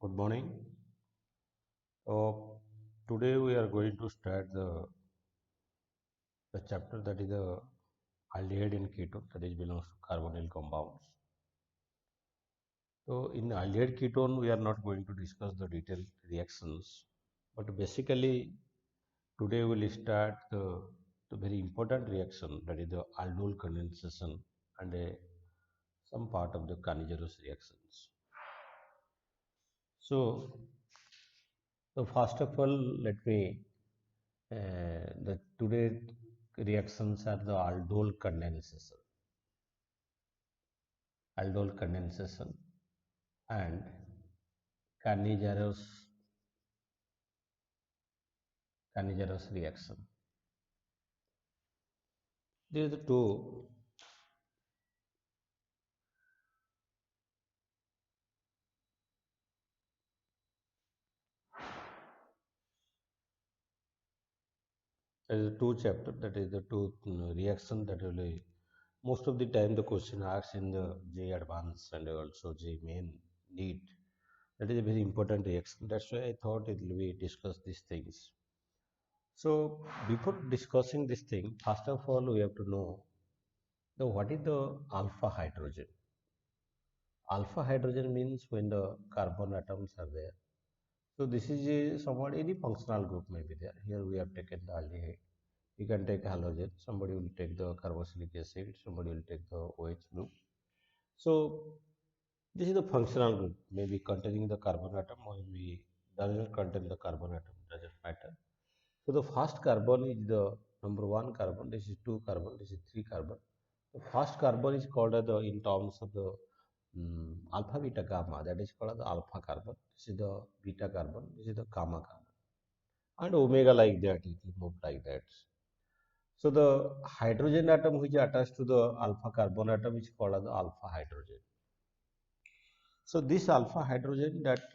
Good morning. So today we are going to start the chapter that is the aldehyde and ketone that is belongs to carbonyl compounds. So in aldehyde ketone we are not going to discuss the detailed reactions, but basically today we will start the very important reaction that is the aldol condensation and some part of the Cannigerous reactions. So first of all, let me the today reactions are the aldol condensation and carnigerous reaction. These are the two. There is two chapter that is the two reaction that will most of the time the question asks in the J advanced and also J main need. That is a very important reaction. That's why I thought it will be discuss these things. So before discussing this thing, first of all we have to know the what is the alpha hydrogen. Alpha hydrogen means when the carbon atoms are there. So this is somewhat any functional group may be there. Here we have taken the aldehyde. You can take halogen. Somebody will take the carboxylic acid. Somebody will take the OH group. So this is the functional group, maybe containing the carbon atom or maybe does not contain the carbon atom. Doesn't matter. So the first carbon is the number one carbon. This is two carbon. This is three carbon. The first carbon is called as the in terms of the alpha beta gamma. That is called the alpha carbon. This is the beta carbon. This is the gamma carbon. And omega like that. It will move like that. So the hydrogen atom which is attached to the alpha carbon atom is called as the alpha hydrogen. So this alpha hydrogen that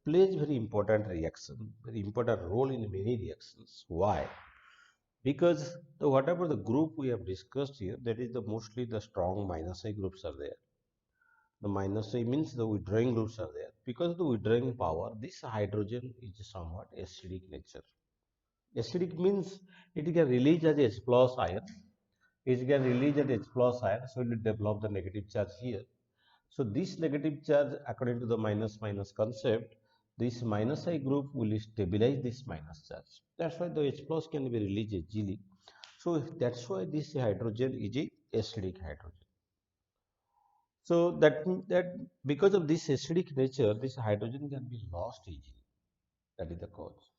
plays very important reaction, very important role in many reactions. Why? Because whatever the group we have discussed here, that is the mostly the strong minus I groups are there. The minus I means the withdrawing groups are there. Because of the withdrawing power, this hydrogen is somewhat acidic nature. Acidic means it can release as H plus ion. It can release as H plus ion, so it will develop the negative charge here. So this negative charge, according to the minus minus concept, this minus I group will stabilize this minus charge. That's why the H plus can be released easily. So that's why this hydrogen is a acidic hydrogen. So that because of this acidic nature, this hydrogen can be lost easily. That is the cause.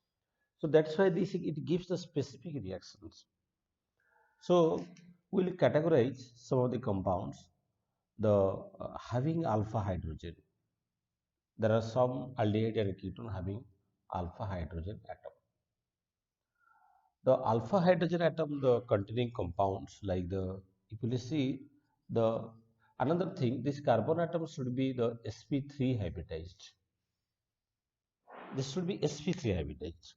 So that's why this it gives the specific reactions. So we'll categorize some of the compounds. The having alpha hydrogen. There are some aldehyde and ketone having alpha hydrogen atom. The alpha hydrogen atom, the containing compounds like the, if you see the another thing, this carbon atom should be the sp3 hybridized. This should be sp3 hybridized.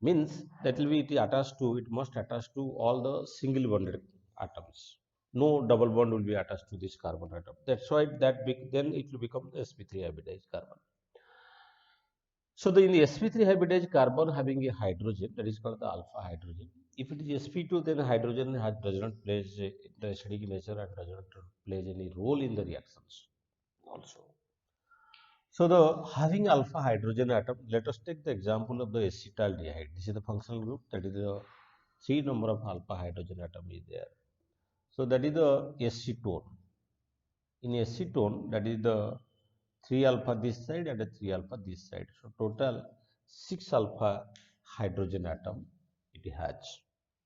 Means that will be it attached to, it must attach to all the single bonded atoms. No double bond will be attached to this carbon atom. That's why then it will become the sp3 hybridized carbon. So in the sp3 hybridized carbon having a hydrogen that is called the alpha hydrogen. If it is sp2, then hydrogen does not play the acidic nature and does not play any role in the reactions also. So the having alpha hydrogen atom, let us take the example of the acetaldehyde. This is the functional group that is the three number of alpha hydrogen atom is there. So that is the acetone. In acetone, that is the 3 alpha this side and a 3 alpha this side. So total 6 alpha hydrogen atom it has.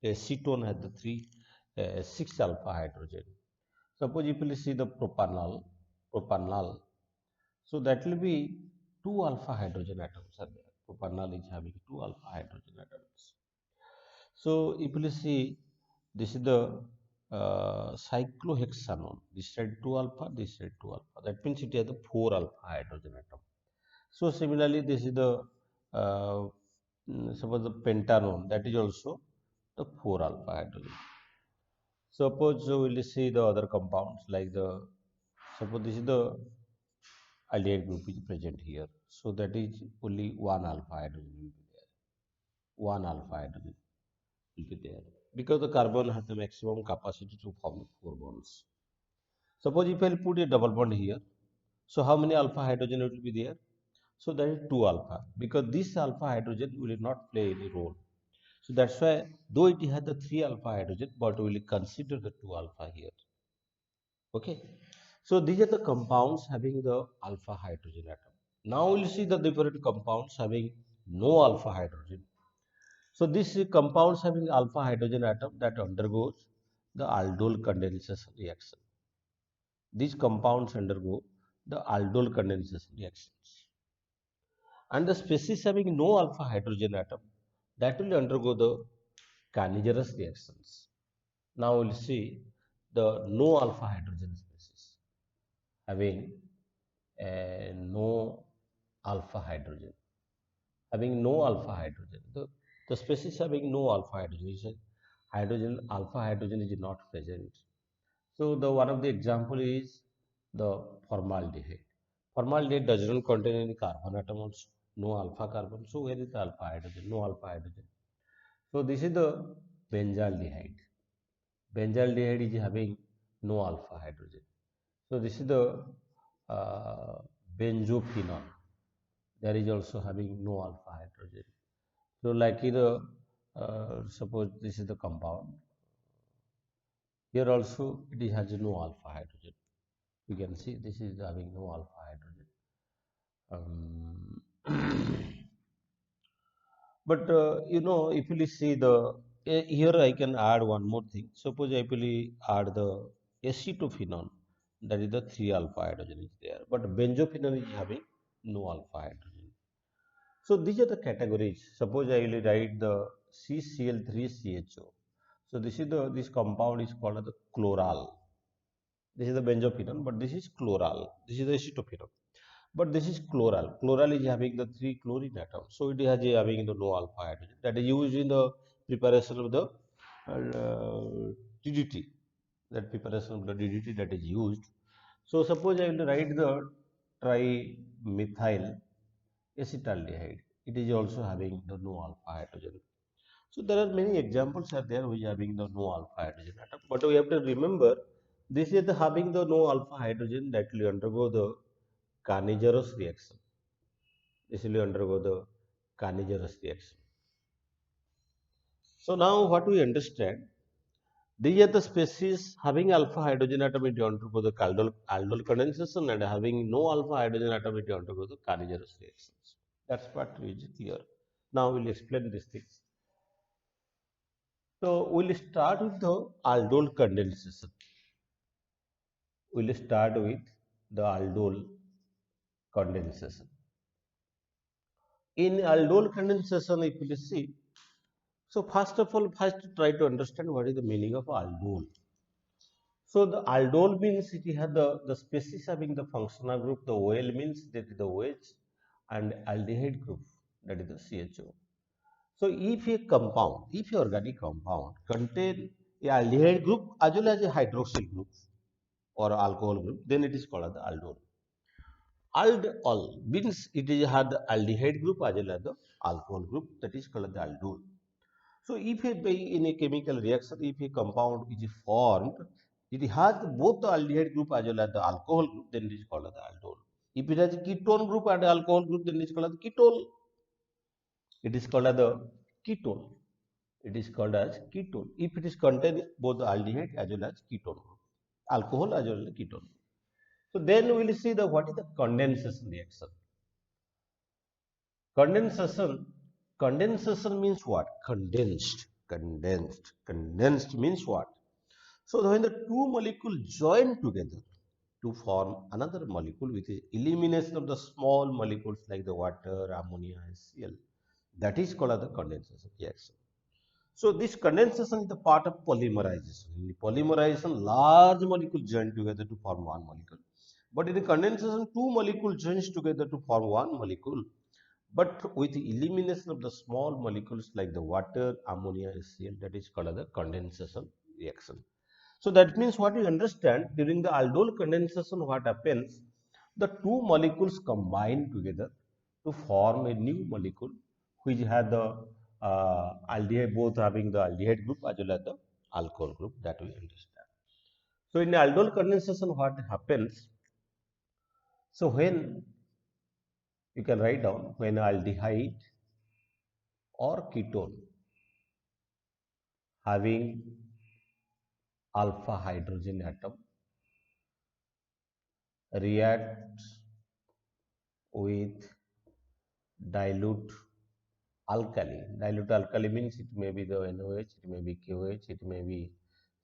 The acetone has the 6 alpha hydrogen. Suppose if you see the propanol, so that will be 2 alpha hydrogen atoms are there. Propanol is having 2 alpha hydrogen atoms. So if you see, this is the cyclohexanone. This side 2 alpha, this side 2 alpha. That means it has the 4 alpha hydrogen atom. So similarly, this is the uh, suppose the pentanone. That is also the 4 alpha hydrogen. Suppose we will see the other compounds like the suppose this is the aldehyde group is present here. So that is only one alpha hydrogen will be there. One alpha hydrogen will be there because the carbon has the maximum capacity to form four bonds. Suppose if I put a double bond here, so how many alpha hydrogen will be there? So that is 2 alpha because this alpha hydrogen will not play any role. So that's why though it has the 3 alpha hydrogen, but we will consider the 2 alpha here. Okay. So these are the compounds having the alpha hydrogen atom. Now we'll see the different compounds having no alpha hydrogen. So these compounds having alpha hydrogen atom that undergoes the aldol condensation reaction. These compounds undergo the aldol condensation reactions. And the species having no alpha hydrogen atom that will undergo the carnigerous reactions. Now we'll see the no alpha hydrogen species having no alpha hydrogen. Having no alpha hydrogen. The species having no alpha hydrogen is alpha hydrogen is not present. So the one of the example is the formaldehyde. Formaldehyde does not contain any carbon atom also, no alpha carbon. So where is the alpha hydrogen? No alpha hydrogen. So this is the benzaldehyde. Benzaldehyde is having no alpha hydrogen. So this is the uh, benzophenol. There is also having no alpha hydrogen. So like the suppose this is the compound. Here also it has no alpha hydrogen. You can see this is having no alpha hydrogen. But if you see here I can add one more thing. Suppose I will add the acetophenone, that is the 3 alpha hydrogen is there, but benzophenone is having no alpha hydrogen. So these are the categories. Suppose I will write the CCl3CHO. So this compound is called as the chloral. This is the benzophenone, but this is chloral. This is the acetophenone. But this is chloral. Chloral is having the 3 chlorine atoms. So it has having the no alpha hydrogen. That is used in the preparation of the DDT. That preparation of the DDT that is used. So suppose I will write the trimethyl acetaldehyde. It is also having the no alpha hydrogen. So there are many examples are there which having the no alpha hydrogen atom. But we have to remember this is the having the no alpha hydrogen that will undergo the carnigerous reaction. This will undergo the carnigerous reaction. So now what we understand, these are the species having alpha hydrogen atom it undergo the aldol condensation and having no alpha hydrogen atom it undergo the carnigerous reactions. That's what is clear. Now we'll explain these things. So we'll start with the aldol condensation. We'll start with the aldol condensation. In aldol condensation, if you see, so first of all, first try to understand what is the meaning of aldol. So the aldol means it has the species having the functional group, the OL means that is the OH and aldehyde group that is the CHO. So if a compound, if a organic compound contain a aldehyde group as well as a hydroxyl group or alcohol group, then it is called the aldol. Aldol means it is had the aldehyde group as well as the alcohol group that is called the aldol. So if in a chemical reaction, if a compound is formed, it has both the aldehyde group as well as the alcohol group, then it is called the aldol. If it has a ketone group and alcohol group, then it is called as ketone. It is called as the ketone. It is called as ketone. If it is contain both the aldehyde as well as ketone group, alcohol as well as ketone. So then we will see the what is the condensation reaction. Condensation, condensation means what? Condensed means what? So when the two molecules join together to form another molecule with the elimination of the small molecules like the water, ammonia, and Cl, that is called as the condensation reaction. So this condensation is the part of polymerization. In the polymerization, large molecules join together to form one molecule. But in the condensation, two molecules join together to form one molecule. But with the elimination of the small molecules like the water, ammonia, HCl, that is called the condensation reaction. So that means what we understand during the aldol condensation, what happens? The two molecules combine together to form a new molecule which has the aldehyde, both having the aldehyde group as well as the alcohol group, that we understand. So in aldol condensation, what happens? So when you can write down, when aldehyde or ketone having alpha hydrogen atom reacts with dilute alkali. Dilute alkali means it may be the NOH, it may be KOH, it may be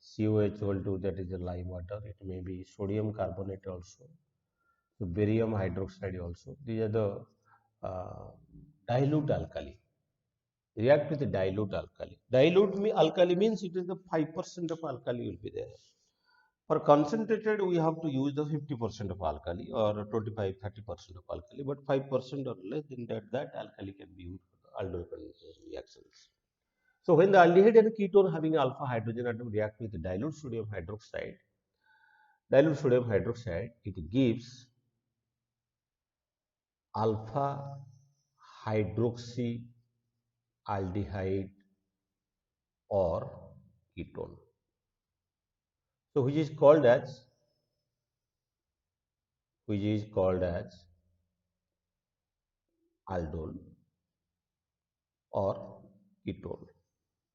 COH2, that is the lime water, it may be sodium carbonate also, so barium hydroxide also. These are the uh, dilute alkali. React with the dilute alkali. Alkali means it is the 5% of alkali will be there. For concentrated, we have to use the 50% of alkali or 25-30% of alkali, but 5% or less than that alkali can be used for the aldol condensation reactions. So when the aldehyde and ketone having alpha hydrogen atom react with dilute sodium hydroxide, it gives alpha hydroxy aldehyde or ketone. So which is called as aldol or ketone.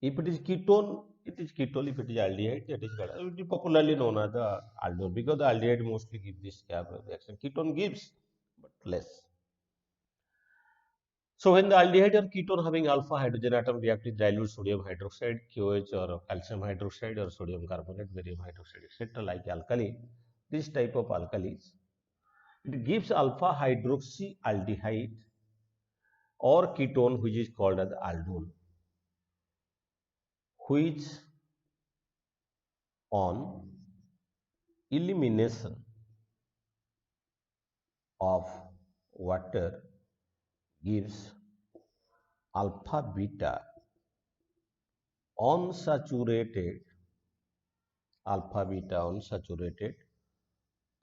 If it is ketone, it is ketone. If it is aldehyde, that is it is popularly known as the aldol, because the aldehyde mostly gives this cap reaction. Ketone gives, but less. So when the aldehyde or ketone having alpha hydrogen atom react with dilute sodium hydroxide, KOH, or calcium hydroxide, or sodium carbonate, barium hydroxide, etc., like alkali, this type of alkalis, it gives alpha hydroxy aldehyde or ketone, which is called as aldol, which on elimination of water gives alpha beta unsaturated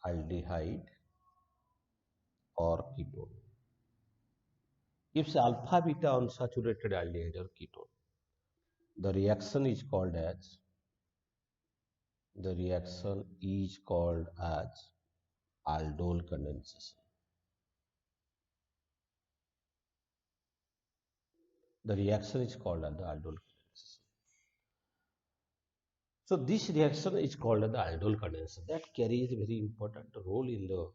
aldehyde or ketone. Gives alpha beta unsaturated aldehyde or ketone. The reaction is called as aldol condensation. The reaction is called as the aldol condensation. So this reaction is called as the aldol condensation. That carries a very important role in the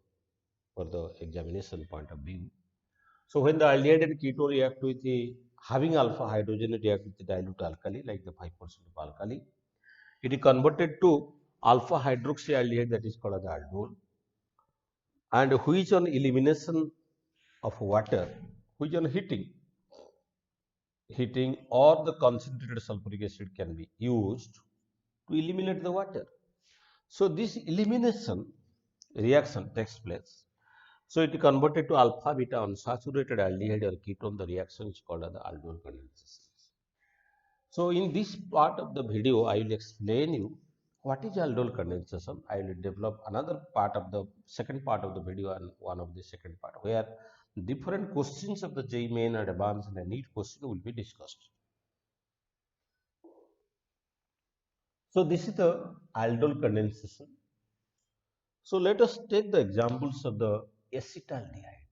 for the examination point of view. So when the aldehyde and ketone react with the having alpha hydrogen react with the dilute alkali, like the 5% of alkali, it is converted to alpha hydroxyaldehyde, that is called as aldol, and which on elimination of water, which on heating or the concentrated sulfuric acid can be used to eliminate the water. So this elimination reaction takes place. So it is converted to alpha beta unsaturated aldehyde or ketone. The reaction is called as the aldol condensation. So in this part of the video, I will explain you what is aldol condensation. I will develop another part of the second part of the video and one of the second part where different questions of the JEE Main and Advanced and NEET question will be discussed. So this is the aldol condensation. So let us take the examples of the acetaldehyde.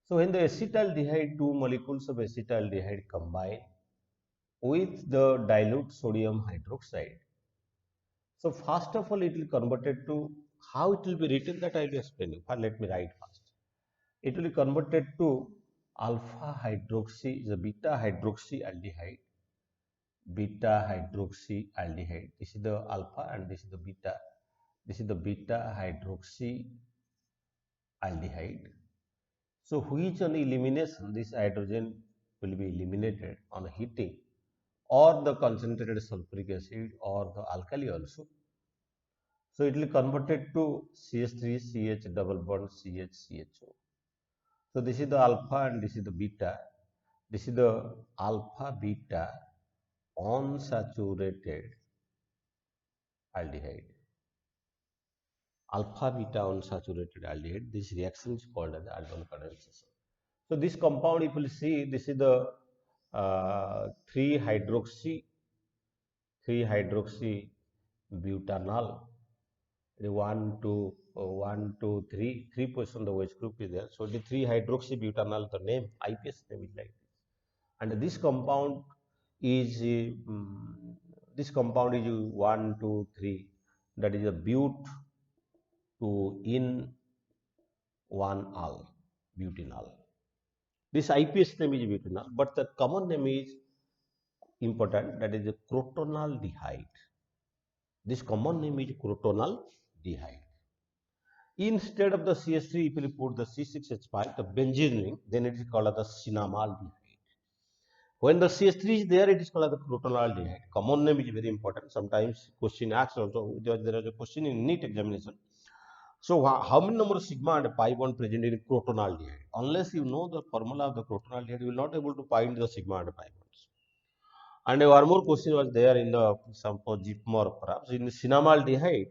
So when the acetaldehyde, two molecules of acetaldehyde combine with the dilute sodium hydroxide. So first of all, it will converted to how it will be written, that I will explain you. But let me write first. It will be converted to alpha hydroxy, the beta hydroxy aldehyde. This is the alpha and this is the beta. This is the beta hydroxy aldehyde. So which on elimination, this hydrogen will be eliminated on heating or the concentrated sulfuric acid or the alkali also. So it will converted to CH3 CH double bond CH CHO. So this is the alpha and this is the beta. This is the alpha beta unsaturated aldehyde. alpha beta unsaturated aldehyde. This reaction is called as aldol condensation. So this compound, if you see, this is the 3 hydroxy 3 hydroxy butanol. The 1, 2, 1, 2, 3, 3% the OH group is there. So the 3 hydroxy butanol, the name, IPS name is like this. And this compound is this compound is 1, 2, 3. That is a but to in 1-al butanol. This IPS name is butanol, but the common name is important. That is a crotonaldehyde. This common name is crotonaldehyde. Instead of the CH3, if you put the C6H5, the benzene ring, then it is called as the cinnamaldehyde. When the CH3 is there, it is called as the crotonaldehyde. Common name is very important. Sometimes question asks also, there is a question in NEET examination. So how many number of sigma and pi bond present in crotonaldehyde? Unless you know the formula of the crotonaldehyde, you will not able to find the sigma and pi bonds. And one more question was there in the some GPMOR perhaps in cinnamaldehyde.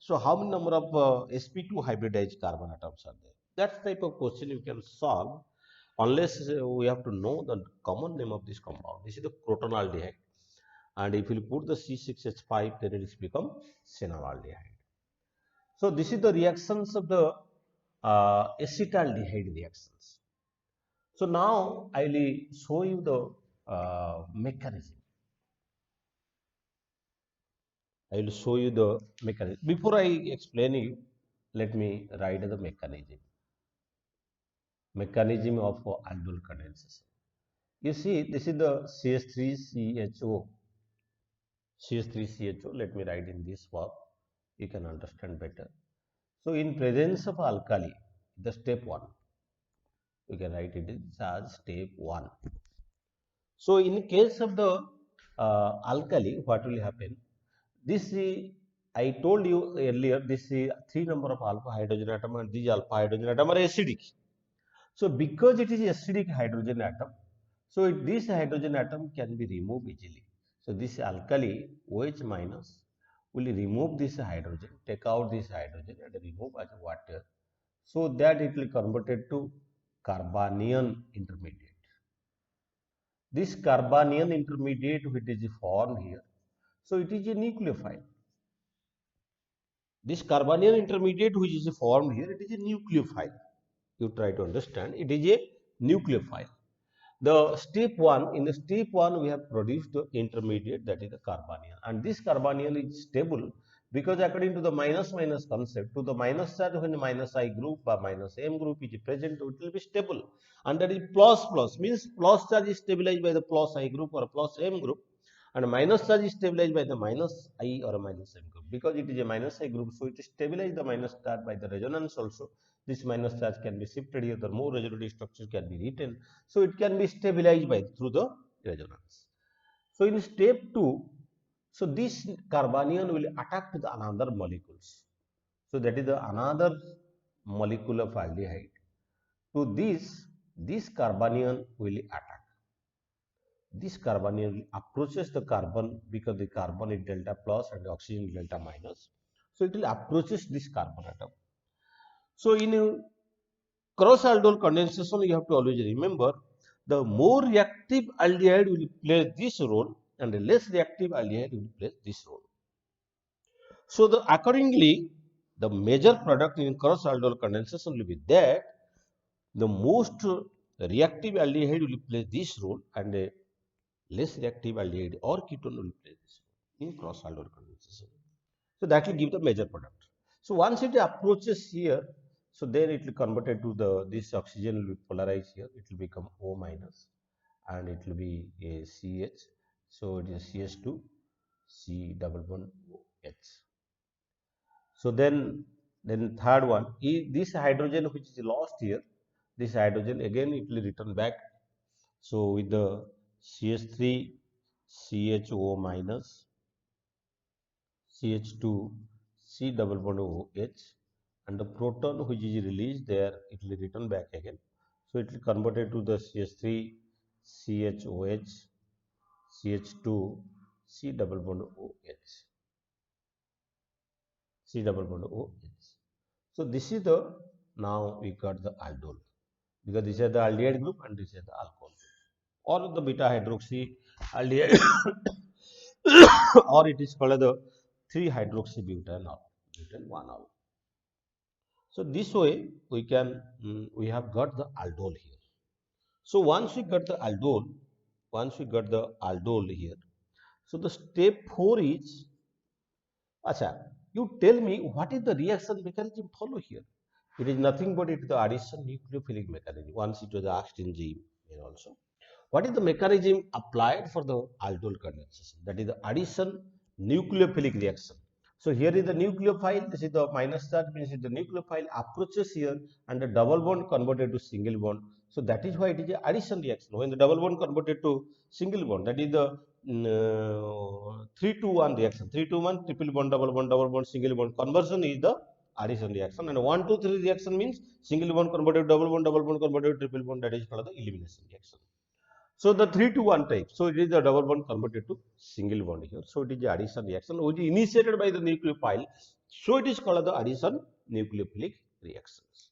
So how many number of sp2 hybridized carbon atoms are there? That type of question you can solve unless we have to know the common name of this compound. This is the crotonaldehyde. And if you put the C6H5, then it is become cinnamaldehyde. So this is the reactions of the acetaldehyde reactions. So now I will show you the mechanism. I will show you the mechanism. Before I explain you, let me write the mechanism. Mechanism of aldol condensation. You see, this is the CH3CHO. CH3CHO. Let me write in this form. You can understand better. So, in presence of alkali, the step 1, you can write it as step 1. So, in case of the alkali, what will happen? This I told you earlier, this 3 number of alpha hydrogen atom and these alpha hydrogen atom are acidic. So because it is acidic hydrogen atom, so this hydrogen atom can be removed easily. So this alkali OH minus will remove this hydrogen, take out this hydrogen and remove as water, so that it will converted to carbanion intermediate. This carbanion intermediate which is formed here, so it is a nucleophile. This carbanion intermediate which is formed here, it is a nucleophile. You try to understand, it is a nucleophile. The step 1, in the step 1 we have produced the intermediate, that is the carbanion, and this carbanion is stable because according to the minus minus concept, to the minus charge when the minus I group or minus M group is present, it will be stable, and that is plus plus means plus charge is stabilized by the plus I group or plus M group, and minus charge is stabilized by the minus I or minus M group. Because it is a minus I group, so it is stabilized the minus charge by the resonance also. This minus charge can be shifted here, the more resonant structure can be written, so it can be stabilized by through the resonance. So in step 2, so this carbanion will attack to the another molecules. So that is the another molecule of aldehyde. To this carbanion will attack. This carbanion approaches the carbon because the carbon is delta plus and the oxygen is delta minus. So it will approaches this carbon atom. So in cross aldol condensation, you have to always remember the more reactive aldehyde will play this role and the less reactive aldehyde will play this role. So the accordingly, the major product in cross aldol condensation will be that the most reactive aldehyde will play this role and a less reactive aldehyde or ketone will play this role in cross aldol condensation. So that will give the major product. So once it approaches here, so then it will convert it to the this oxygen will be polarized here. It will become O minus, and it will be a CH. So it is CH2, C double bond OH. So then third one is this hydrogen which is lost here. This hydrogen again it will return back. So with the CH3, CHO minus, CH2, C double bond OH, and the proton which is released there, it will return back again. So it will convert it to the CH3, CHOH, CH2, C double bond OH, C double bond OH. So this is the, now we got the aldol, because this is the aldehyde group and this is the alcohol group, or the beta hydroxy aldehyde or it is called the 3 hydroxybutanol, butane 1 ol. So this way we can we have got the aldol here. So once we got the aldol, once we got the aldol here, so the step 4 is, acha, you tell me what is the reaction mechanism follow here? It is nothing but it is the addition nucleophilic mechanism. Once it was asked in GE also. What is the mechanism applied for the aldol condensation? That is the addition nucleophilic reaction. So here is the nucleophile, this is the minus charge, means the nucleophile approaches here and the double bond converted to single bond. So that is why it is a addition reaction. When the double bond converted to single bond, that is the 3 to 1 reaction. 3 to 1, triple bond, double bond, single bond. Conversion is the addition reaction. And 1 to 3 reaction means single bond converted to double bond converted to triple bond, that is called the elimination reaction. So the 3 to 1 type. So it is the double bond converted to single bond here. So it is the addition reaction which is initiated by the nucleophile. So it is called the addition nucleophilic reactions.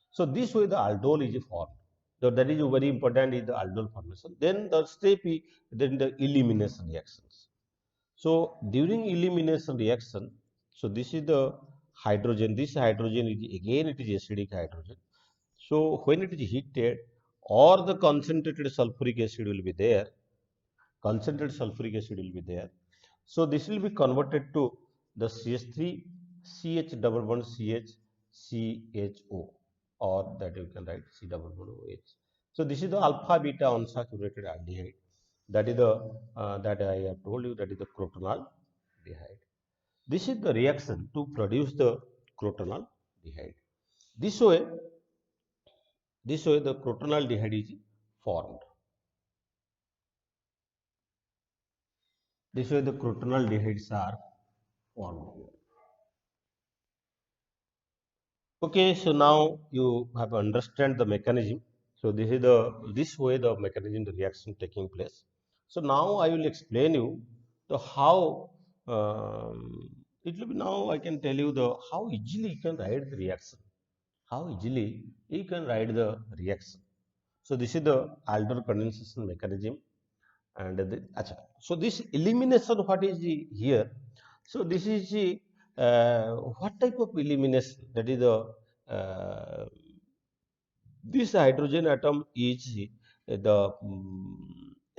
So this way the aldol is formed. So that is very important is the aldol formation. Then the step is then the elimination reactions. So during elimination reaction, so this is the hydrogen. This hydrogen is again it is acidic hydrogen. So when it is heated, or the concentrated sulfuric acid will be there, concentrated sulfuric acid will be there. So this will be converted to the CH3 CH double bond CH CHO, or that you can write C double bond OH. So this is the alpha beta unsaturated aldehyde. That is the that I have told you, that is the crotonal aldehyde. This is the reaction to produce the crotonal aldehyde. This way, the crotonaldehyde is formed. This way the crotonaldehydes are formed. Okay, so now you have understand the mechanism. So this way the mechanism, the reaction taking place. So now I will explain you the how it will be. Now I can tell you the how easily you can write the reaction. How easily you can write the reaction. So this is the aldol condensation mechanism. And so this elimination, what is the here? So this is the what type of elimination? That is the this hydrogen atom is the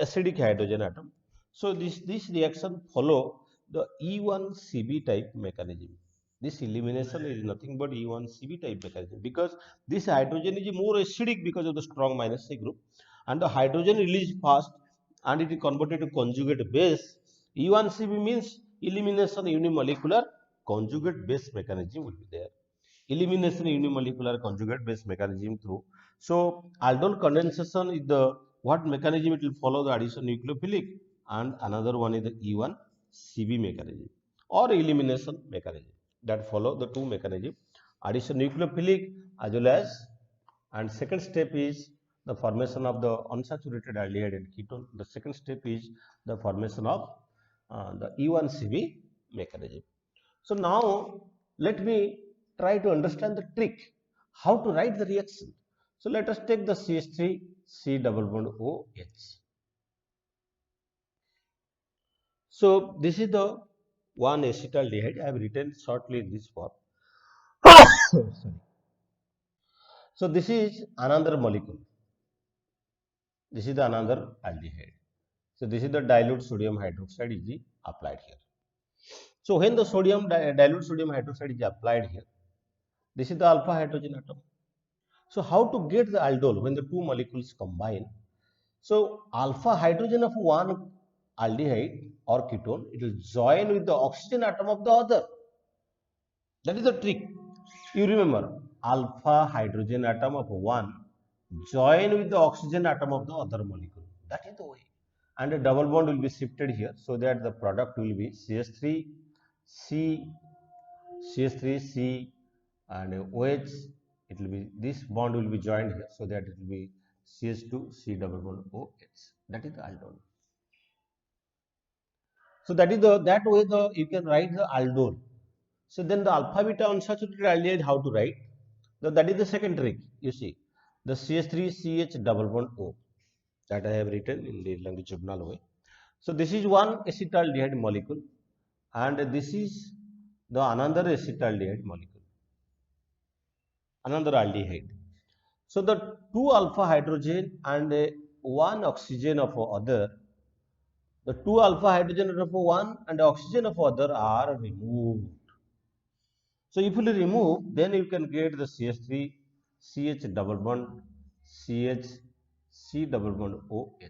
acidic hydrogen atom. So this reaction follow the E1CB type mechanism. This elimination is nothing but E1CB type mechanism, because this hydrogen is more acidic because of the strong minus C group, and the hydrogen released fast and it is converted to conjugate base. E1CB means elimination unimolecular conjugate base mechanism will be there. Elimination unimolecular conjugate base mechanism through. So aldol condensation is the what mechanism? It will follow the addition nucleophilic, and another one is the E1CB mechanism or elimination mechanism, that follow the two mechanism, addition nucleophilic as well as, and second step is the formation of the unsaturated aldehyde and ketone. The second step is the formation of the E1CB mechanism. So now let me try to understand the trick how to write the reaction. So let us take the CH3 C double bond OH. So this is the one acetaldehyde. I have written shortly in this form. Sorry. So this is another molecule. This is the another aldehyde. So this is the dilute sodium hydroxide is applied here. So when the dilute sodium hydroxide is applied here, this is the alpha hydrogen atom. So how to get the aldol when the two molecules combine? So alpha hydrogen of one aldehyde or ketone, it will join with the oxygen atom of the other. That is the trick. You remember, alpha hydrogen atom of one join with the oxygen atom of the other molecule. That is the way. And a double bond will be shifted here, so that the product will be CH3 C, CH3 C, and OH. It will be, this bond will be joined here, so that it will be CH2 C double bond OH. That is the aldol. So that is the, that way the you can write the aldol. So then the alpha beta unsaturated aldehyde, how to write? That is the second trick. You see, the CH3CH double bond O that I have written in the longitudinal way. So this is one acetaldehyde molecule, and this is the another acetaldehyde molecule, another aldehyde. So the two alpha hydrogen and one oxygen of other, the two alpha hydrogen of one and oxygen of other are removed. So if you remove, then you can get the CH3, CH double bond, CH, C double bond OH.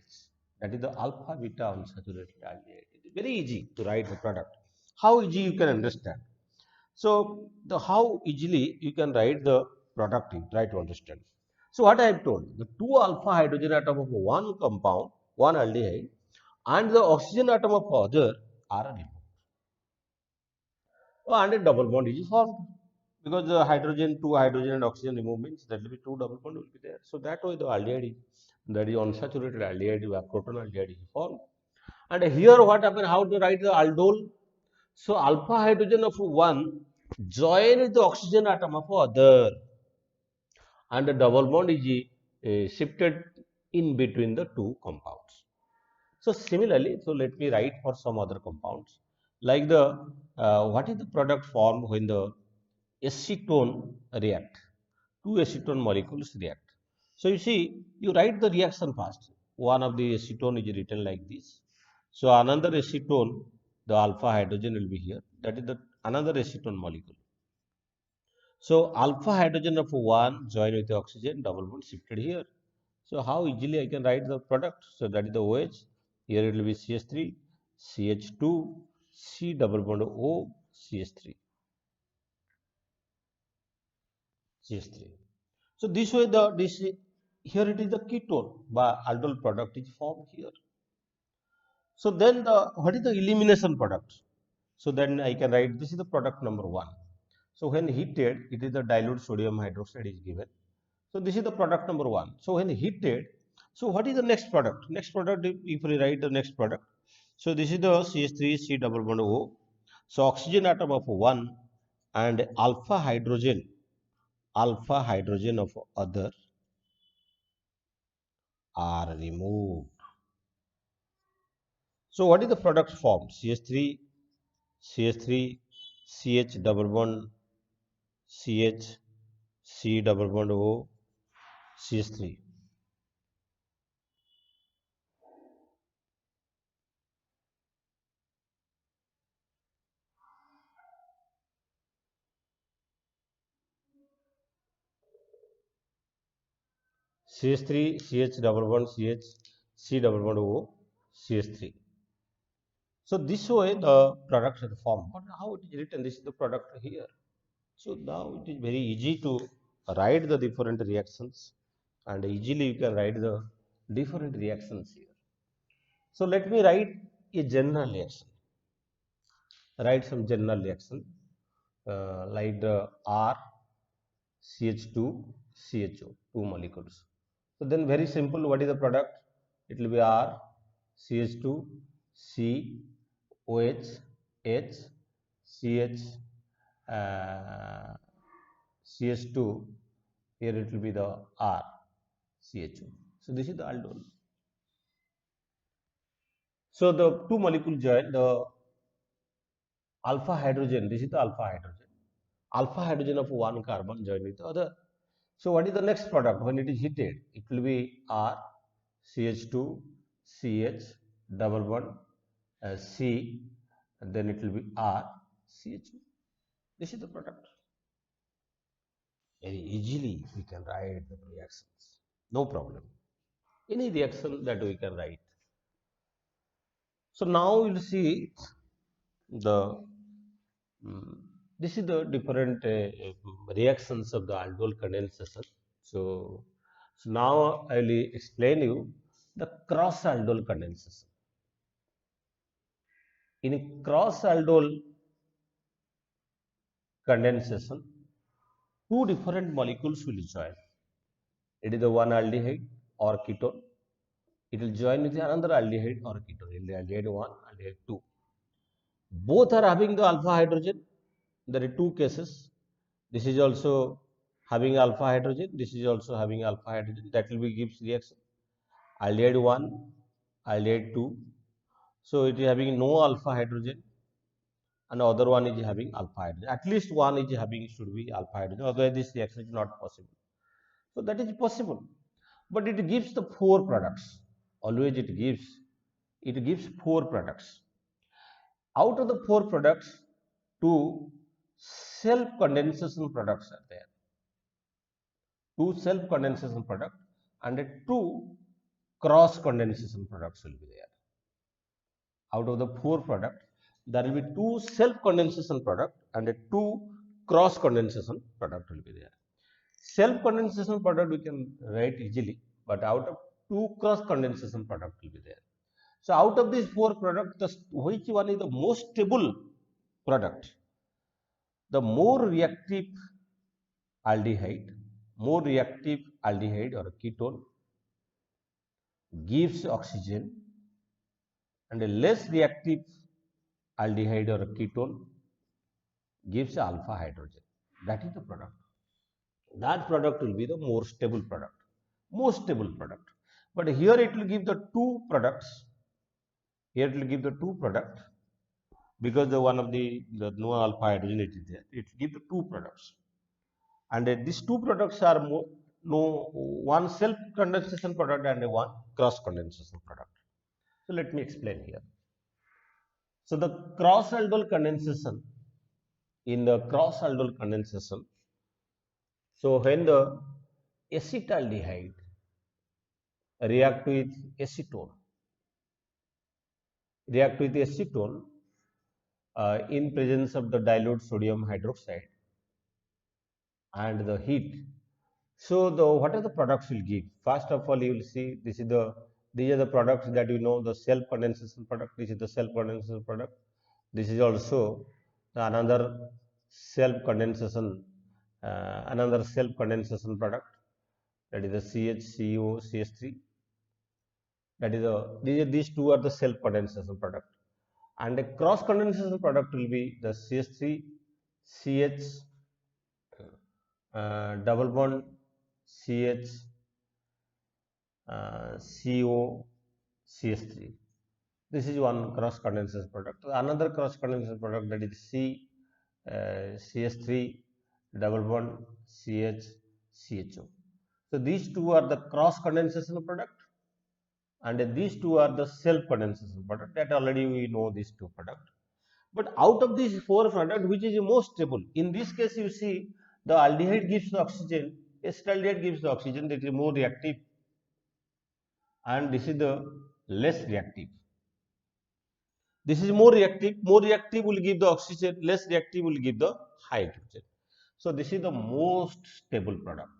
That is the alpha beta unsaturated aldehyde. It is very easy to write the product. How easy you can understand. So the how easily you can write the product, you try to understand. So what I have told, the two alpha hydrogen atom of one compound, one aldehyde, and the oxygen atom of other are removed. And a double bond is formed because the hydrogen, two hydrogen and oxygen remove means that will be two double bond will be there. So that way the aldehyde is, that is unsaturated aldehyde, proton aldehyde is formed. And here what happened? How to write the aldol? So alpha hydrogen of one join with the oxygen atom of other, and the double bond is shifted in between the two compounds. So similarly, so let me write for some other compounds like the what is the product formed when the acetone react. Two acetone molecules react. So you see, you write the reaction first. One of the acetone is written like this. So another acetone, the alpha hydrogen will be here. That is the another acetone molecule. So alpha hydrogen of one join with the oxygen, double bond shifted here. So how easily I can write the product? So that is the OH. Here it will be CH3, CH2, C double bond O, CH3, CH3. So this way this here it is the ketone, but aldol product is formed here. So then what is the elimination product? So then I can write this is the product number one. So when heated, it is the dilute sodium hydroxide is given. So this is the product number one. So when heated, so what is the next product? Next product, if we write the next product, so this is the CH3 C double bond O. So oxygen atom of one and alpha hydrogen of other are removed. So what is the product formed? CH3, CH3, CH double bond, CH, C double bond O, CH3. CH3, CH double bond, CH, C double bond O, CH3. So this way the products are formed. But how it is written? This is the product here. So now it is very easy to write the different reactions, and easily you can write the different reactions here. So let me write a general reaction. Write some general reaction like the R, CH2, CHO, two molecules. So then very simple, what is the product? It will be R, CH2, C, OH, H, CH, uh, CH2, here it will be the R, CHO. So this is the aldol. So the two molecules join, the alpha hydrogen, this is the alpha hydrogen. Alpha hydrogen of one carbon join with the other. So what is the next product when it is heated? It will be R, CH2, CH, double bond, C, and then it will be R, CH2. This is the product. Very easily we can write the reactions. No problem. Any reaction that we can write. So now we'll see the this is the different reactions of the aldol condensation. So now I will explain you the cross aldol condensation. In cross aldol condensation, two different molecules will join. It is the one aldehyde or ketone. It will join with another aldehyde or ketone. In the aldehyde 1, aldehyde 2. Both are having the alpha hydrogen. there are two cases. This is also having alpha hydrogen. This is also having alpha hydrogen. That will be gives reaction. Aldehyde 1, aldehyde 2. So it is having no alpha hydrogen, and other one is having alpha hydrogen. At least one is having should be alpha hydrogen. Otherwise, this reaction is not possible. So that is possible, but it gives the four products. Always it gives four products. Out of the four products, two self condensation products are there. Two self condensation product and two cross condensation products will be there. Out of the four product, there will be two self condensation product and two cross condensation product will be there. Self condensation product we can write easily, but out of two cross condensation product will be there. So out of these four products, which one is the most stable product? The aldehyde, more reactive aldehyde or ketone gives oxygen, and a less reactive aldehyde or ketone gives alpha hydrogen. That is the product. That product will be the more stable product. Most stable product. But here it will give the two products. Here it will give the two product, because the one of the no alpha hydrogen it is there. It will give the two products. And these two products are no one self condensation product and one cross condensation product. So let me explain here. So the cross aldol condensation, in the cross aldol condensation, so when the acetaldehyde react with acetone, in presence of the dilute sodium hydroxide and the heat. So the what are the products will give? First of all, you will see these are the products that you know, the self condensation product. This is the self condensation product. This is also another self condensation product, that is the CHCO CH3. That is these two are the self condensation product, and a cross condensation product will be the CH3 CH double bond CH CO CH3. This is one cross condensation product. Another cross condensation product, that is CH3 double bond CH CHO. So these two are the cross condensation product, and these two are the self condensation product. That already we know these two product. But out of these four product, which is the most stable? In this case, you see the aldehyde gives the oxygen, acetaldehyde gives the oxygen, that is more reactive, and this is the less reactive. This is more reactive will give the oxygen, less reactive will give the hydrogen. So this is the most stable product.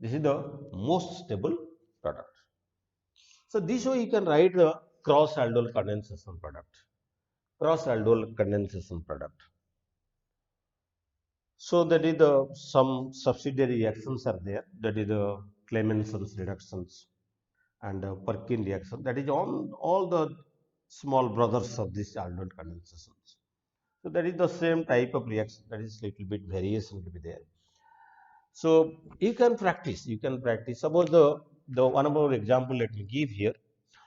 This is the most stable product. So this way you can write the cross aldol condensation product. Cross aldol condensation product. So that is the some subsidiary reactions are there. That is the Clemenson's reductions and Perkin reaction. That is all the small brothers of this aldol condensations. So that is the same type of reaction. That is little bit variation will be there. So you can practice. Suppose the one more example let me give here.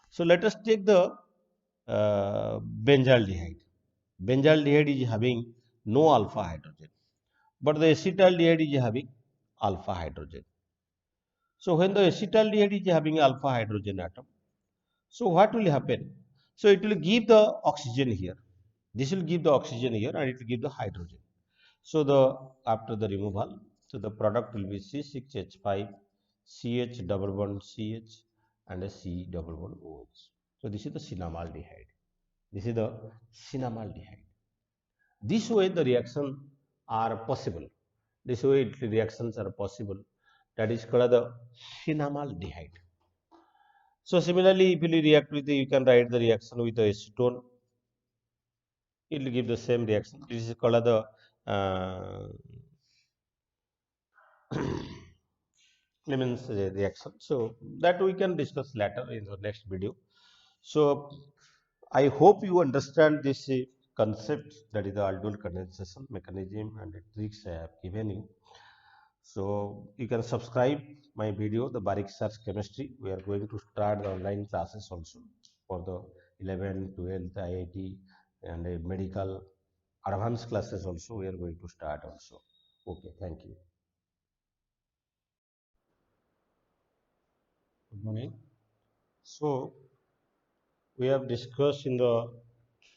So let us take the benzaldehyde. Benzaldehyde is having no alpha hydrogen, but the acetaldehyde is having alpha hydrogen. So when the acetaldehyde is having alpha hydrogen atom, so what will happen? So it will give the oxygen here. This will give the oxygen here, and it will give the hydrogen. So after the removal, so the product will be C6H5, CH double bond CH, and a C double bond OH. So this is the cinnamaldehyde. This is the cinnamaldehyde. This way the reactions are possible. This way reactions are possible. That is called the cinnamaldehyde. So similarly, if you react with you can write the reaction with the acetone. It will give the same reaction. This is called the Clemens reaction. So that we can discuss later in the next video. So I hope you understand this concepts, that is the aldol condensation mechanism and the tricks I have given you. So you can subscribe my video, the Barik Search Chemistry. We are going to start the online classes also for the 11th, 12th, IIT and medical advanced classes also. We are going to start also. Okay, thank you. Good morning. So we have discussed in the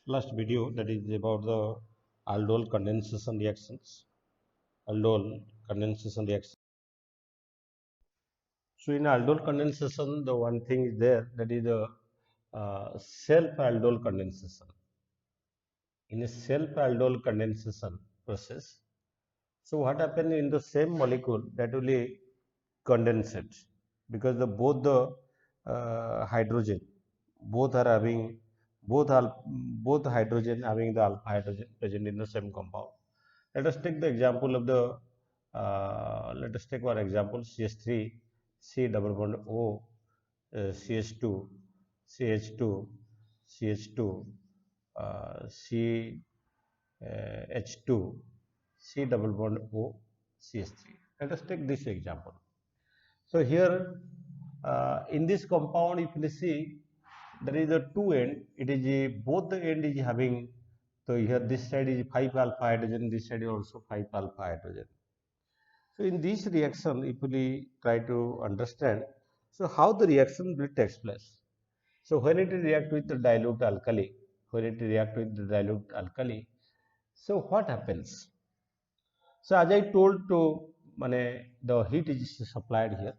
last video, that is about the aldol condensation reactions. Aldol condensation reaction. So in aldol condensation, the one thing is there, that is the self-aldol condensation. In a self-aldol condensation process, so what happens in the same molecule, that will condensate, because the both the hydrogen, both are having both are both hydrogen having the alpha hydrogen present in the same compound. Let us take the example of the let us take one example, CH3 C double bond O, CH2 CH2 CH2 C H2 C double bond O CH3. Let us take this example. So here in this compound, if you see, there is a two end. It is both the end is having. So here this side is 5 alpha hydrogen. This side is also 5 alpha hydrogen. So in this reaction, if we try to understand, so how the reaction will take place. So when it react with the dilute alkali, when it react with the dilute alkali, so what happens? So as I told to the heat is supplied here.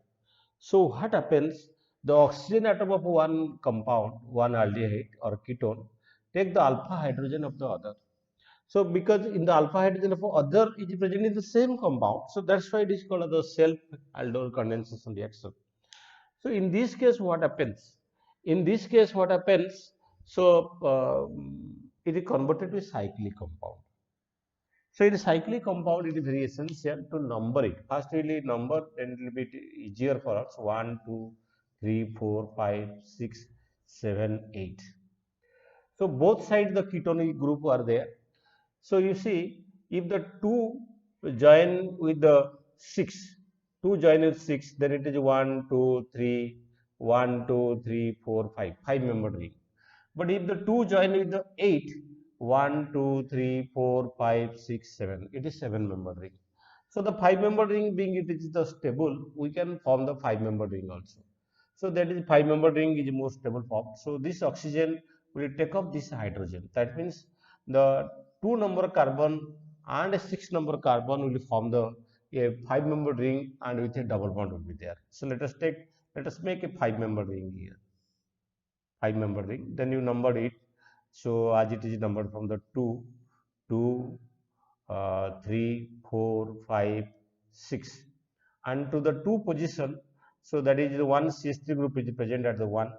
So what happens? The oxygen atom of one compound, one aldehyde or ketone, take the alpha hydrogen of the other. So because in the alpha hydrogen of other is present in the same compound, so that's why it is called the self-aldol condensation reaction. So in this case, what happens? In this case, what happens? So it is converted to a cyclic compound. So in a cyclic compound, it is very essential to number it. First, we will number, then it will be easier for us. 1, 2, 3, 4, 5, 6, 7, 8. So both sides the ketonic group are there. So you see, if the 2 join with the 6, 2 join with 6, then it is 1, 2, 3, 1, 2, 3, 4, 5, 5 membered ring. But if the 2 join with the 8, 1, 2, 3, 4, 5, 6, 7, it is 7 membered ring. So the 5 membered ring being it is the stable, we can form the 5 membered ring also. So that is 5 membered ring is more stable form. So this oxygen will take up this hydrogen. That means the 2 number carbon and a 6 number carbon will form the a 5 membered ring, and with a double bond will be there. So let us make a 5 membered ring here. 5 member ring, then you numbered it. So as it is numbered from the 2, 2, 3, 4, 5, 6, and to the 2 position, so that is the one CH3 group is present at the 1,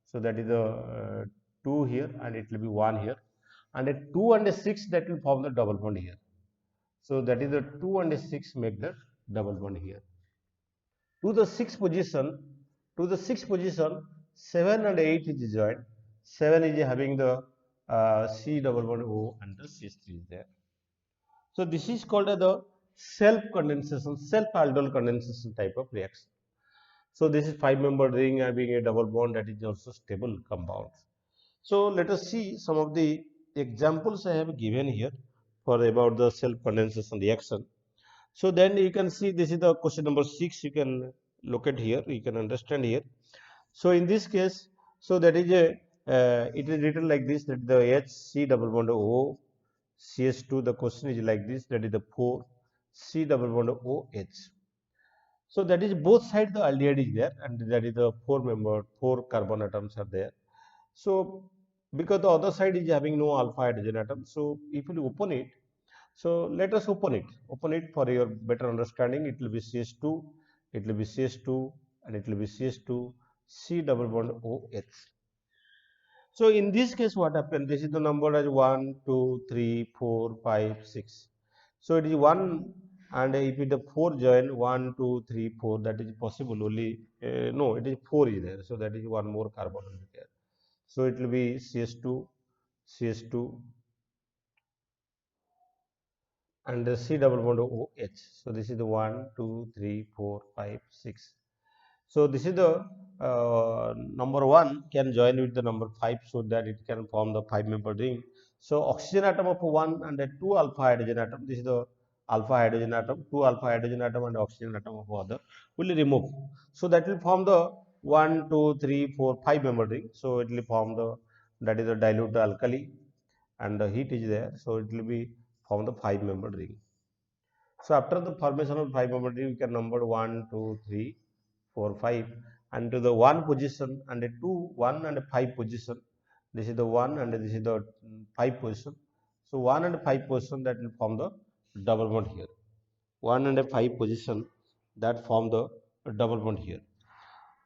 so that is the 2 here, and it will be 1 here, and a 2 and a 6 that will form the double bond here. So that is the 2 and a 6 make the double bond here. To the sixth position, to the sixth position, 7 and 8 is joined. 7 is having the C double bond O, and the CH3 is there. So this is called the self condensation, self aldol condensation type of reaction. So this is 5 membered ring having a double bond, that is also stable compound. So let us see some of the examples I have given here for about the self condensation reaction. So then you can see this is the question number 6. You can look at here. You can understand here. So in this case, so that is a it is written like this, that the HC double bond O CH2. The question is like this, that is the 4 C double bond OH. So that is both sides the aldehyde is there, and that is the 4 carbon atoms are there. So because the other side is having no alpha hydrogen atom, so if you open it, so let us open it. Open it for your better understanding. It will be CH2, it will be CH2, and it will be CH2, C double bond OH. So in this case, what happened? This is the number as 1, 2, 3, 4, 5, 6. So it is 1, and if it is 4 join 1, 2, 3, 4, that is possible only. No, it is 4 is there. So that is one more carbon will be there. So it will be CH2, CH2, and the C double bond OH. So this is the 1, 2, 3, 4, 5, 6. So this is the number 1 can join with the number 5 so that it can form the 5-member ring. So oxygen atom of 1 and the 2 alpha hydrogen atom. This is the alpha hydrogen atom, 2 alpha hydrogen atom and oxygen atom of other will remove. So that will form the 1, 2, 3, 4, 5-member ring. So it will form the, that is the dilute alkali, and the heat is there. So it will be form the 5-member ring. So after the formation of 5-member ring, we can number 1, 2, 3, 4, 5, and to the 1 position and the 2, 1 and 5 position. This is the 1 and this is the 5 position. So 1 and 5 position, that will form the double bond here. 1 and 5 position, that form the double bond here.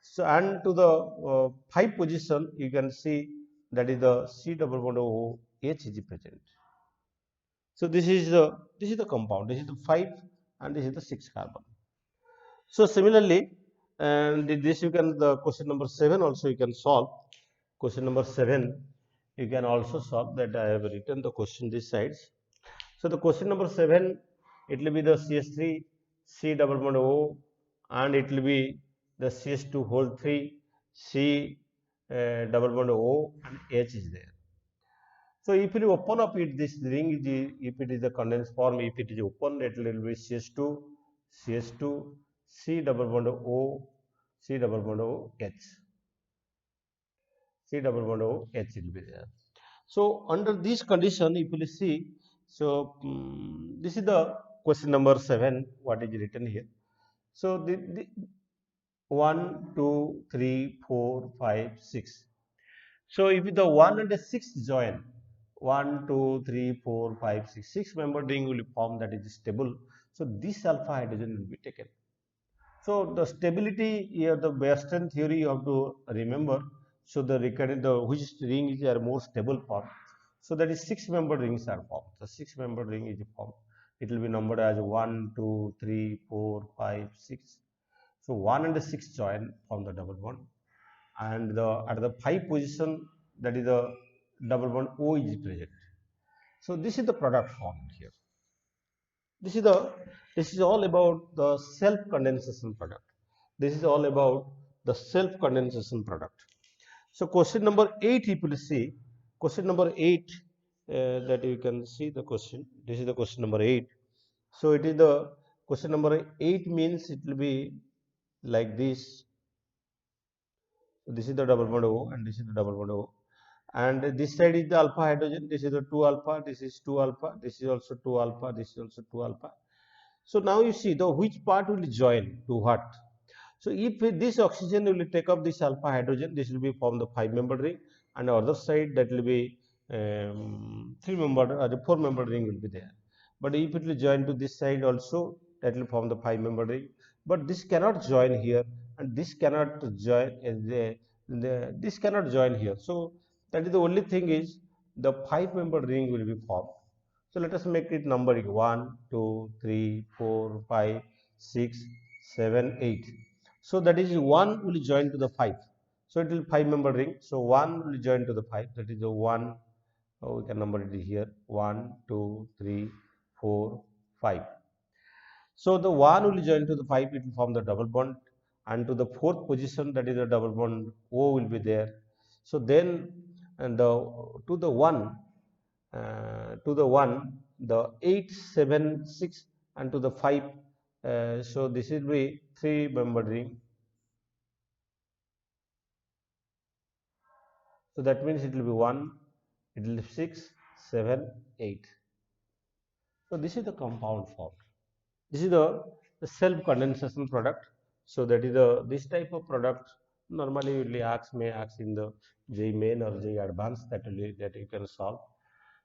So and to the 5 position, you can see that is the C double bond OH is present. So this is the compound. This is the 5 and this is the 6 carbon. So similarly, and this you can, the question number 7 also you can solve. Question number 7 you can also solve, that I have written the question this sides. So the question number 7, it will be the CH3 C double bond O, and it will be the CH2 whole 3 C double bond O, and H is there. So if you open up it, this ring, if it is a condensed form, if it is open, it will be CH2, CH2, C double bond O, C double bond O, H. C double bond O, H will be there. So under this condition, if you see, so this is the question number 7, what is written here. So the 1, 2, 3, 4, 5, 6. So if the 1 and the 6 join, 1, 2, 3, 4, 5, 6, 6-member ring will form, that is stable. So this alpha hydrogen will be taken. So the stability here, the Western theory you have to remember. So the recurrent, the which ring is are more stable form. So that is 6-member rings are formed. The 6-member ring is formed. It will be numbered as 1, 2, 3, 4, 5, 6. So 1 and 6 join form the double bond, and the at the 5 position, that is the double bond O is present. So this is the product formed here. This is the, this is all about the self condensation product. This is all about the self condensation product. So question number 8, if you see question number 8, that you can see the question. This is the question number 8. So it is the question number 8 means it will be like this. So this is the double bond O and this is the double bond O, and this side is the alpha hydrogen. This is the 2 alpha, this is 2 alpha, this is also 2 alpha, this is also 2 alpha. So now you see the which part will join to what. So if this oxygen will take up this alpha hydrogen, this will be form the 5-member ring, and the other side that will be 3-member or the 4-member ring will be there. But if it will join to this side also, that will form the 5-member ring. But this cannot join here, and this cannot join. This cannot join here. So that is the only thing is the 5-member ring will be formed. So let us make it numbering 1, 2, 3, 4, 5, 6, 7, 8. So that is 1 will join to the 5. So it will 5-member ring. So 1 will join to the 5. That is the 1. Oh, we can number it here 1, 2, 3, 4, 5. So the 1 will join to the 5, it will form the double bond, and to the 4th position, that is the double bond O will be there. So then, and the to the 1, the 8, 7, 6, and to the 5. So this will be 3-member ring. So that means it will be 1, it will be 6, 7, 8. So this is the compound form. This is the self condensation product. So that is the this type of product normally may ask in the JEE main or JEE advanced, that you can solve.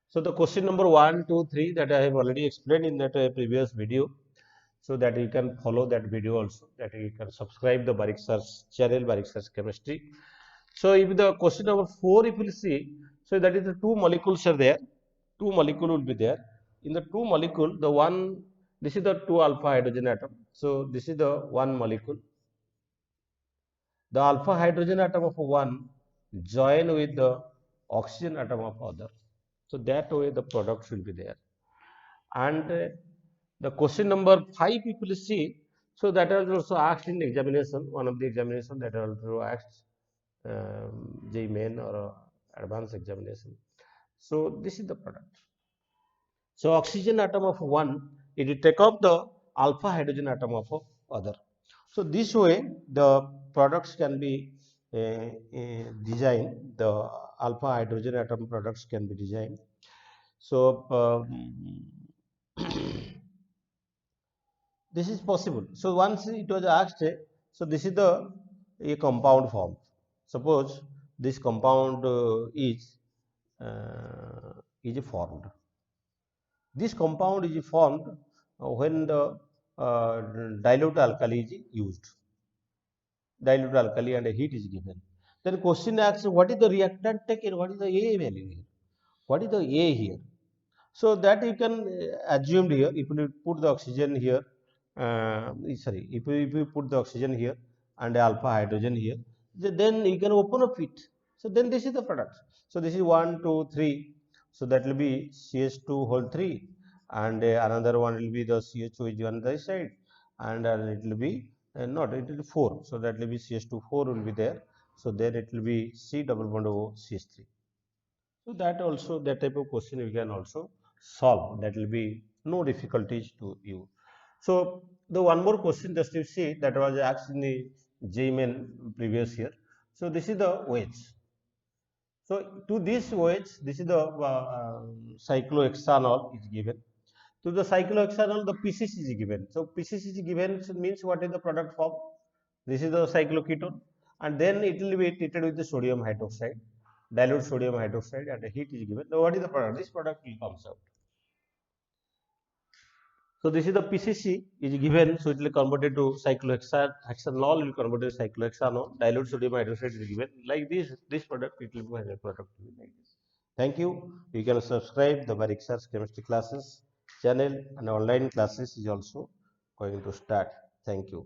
So the question number 1, 2, 3 that I have already explained in that previous video. So that you can follow that video also, that you can subscribe the Barik Sir's channel, Barik Sir's Chemistry. So if the question number 4, if you see, so that is the 2 molecules are there, 2 molecule will be there. In the 2 molecule, the one, this is the 2 alpha hydrogen atom. So this is the 1 molecule. The alpha hydrogen atom of 1 join with the oxygen atom of other. So that way the products will be there. And the question number 5, people see, so that was also asked in examination, one of the examination that also asked JEE main or advanced examination. So this is the product. So oxygen atom of one, it will take up the alpha hydrogen atom of other. So this way the products can be designed, the alpha hydrogen atom products can be designed. So this is possible. So once it was asked, so this is the a compound form. Suppose this compound is formed. This compound is formed when the uh, dilute alkali is used. Dilute alkali and a heat is given. Then question asks, what is the reactant taken? What is the A value here? What is the A here? So that you can assume here, if you put the oxygen here, sorry, if you put the oxygen here and alpha hydrogen here, then you can open up it. So then this is the product. So this is 1, 2, 3. So that will be CH2 whole 3, and another one will be the CH2 is on the side, and it will be not, it will be 4. So that will be CH2 4 will be there. So then it will be C double bond O CH3. So that also, that type of question we can also solve. That will be no difficulties to you. So the one more question just you see that was asked in the JMN previous year. So this is the OH. So to this OH, this is the cyclohexanol is given. To the cyclohexanol, the PCC is given. So PCC is given means what is the product form? This is the cycloketone, and then it will be treated with the sodium hydroxide, dilute sodium hydroxide, and the heat is given. Now, what is the product? This product will comes out. So this is the PCC is given, so it will converted to cyclohexanol, will convert to cyclohexanol, dilute sodium hydroxide is given. Like this product, it will be a product like this. Thank you. You can subscribe the Baric Sir's chemistry classes channel, and online classes is also going to start. Thank you.